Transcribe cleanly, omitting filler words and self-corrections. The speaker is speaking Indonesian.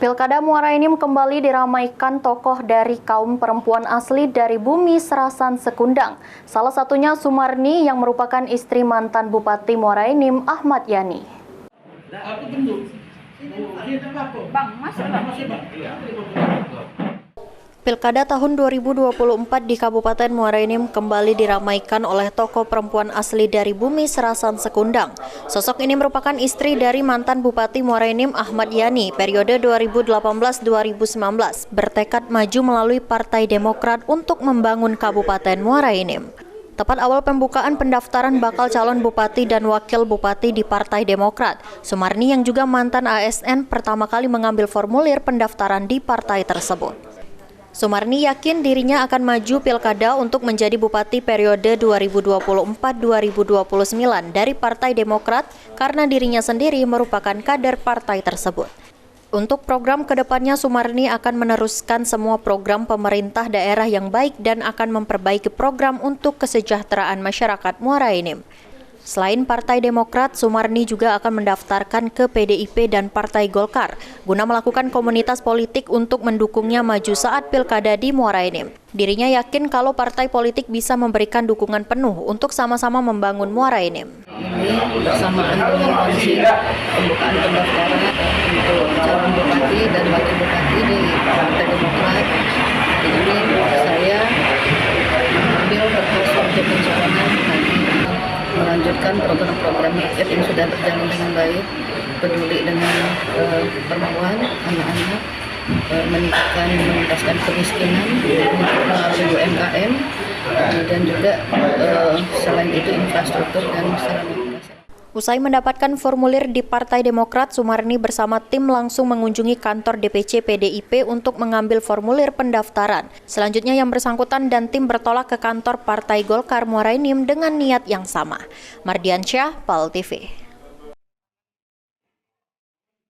Pilkada Muara Enim kembali diramaikan tokoh dari kaum perempuan asli dari bumi Serasan Sekundang. Salah satunya Sumarni yang merupakan istri mantan Bupati Muara Enim Ahmad Yani. Pilkada tahun 2024 di Kabupaten Muara Enim kembali diramaikan oleh tokoh perempuan asli dari bumi Serasan Sekundang. Sosok ini merupakan istri dari mantan Bupati Muara Enim Ahmad Yani periode 2018-2019, bertekad maju melalui Partai Demokrat untuk membangun Kabupaten Muara Enim. Tepat awal pembukaan pendaftaran bakal calon bupati dan wakil bupati di Partai Demokrat, Sumarni yang juga mantan ASN pertama kali mengambil formulir pendaftaran di partai tersebut. Sumarni yakin dirinya akan maju pilkada untuk menjadi bupati periode 2024-2029 dari Partai Demokrat karena dirinya sendiri merupakan kader partai tersebut. Untuk program kedepannya, Sumarni akan meneruskan semua program pemerintah daerah yang baik dan akan memperbaiki program untuk kesejahteraan masyarakat Muara Enim. Selain Partai Demokrat, Sumarni juga akan mendaftarkan ke PDIP dan Partai Golkar guna melakukan komunitas politik untuk mendukungnya maju saat pilkada di Muara Enim. Dirinya yakin kalau partai politik bisa memberikan dukungan penuh untuk sama-sama membangun Muara Enim. Ini bersamaan dengan kondisi pembukaan pendaftaran untuk calon bupati dan wakil bupati di Partai Demokrat. Ini saya mengambil berhasil untuk pencalonan melanjutkan program-program rakyat yang sudah berjalan dengan baik, peduli dengan perempuan, anak-anak, menuntaskan kemiskinan melalui UMKM, dan juga selain itu infrastruktur dan sarana. Usai mendapatkan formulir di Partai Demokrat, Sumarni bersama tim langsung mengunjungi kantor DPC PDIP untuk mengambil formulir pendaftaran. Selanjutnya yang bersangkutan dan tim bertolak ke kantor Partai Golkar Muara Enim dengan niat yang sama. Mardiansyah, PAL TV.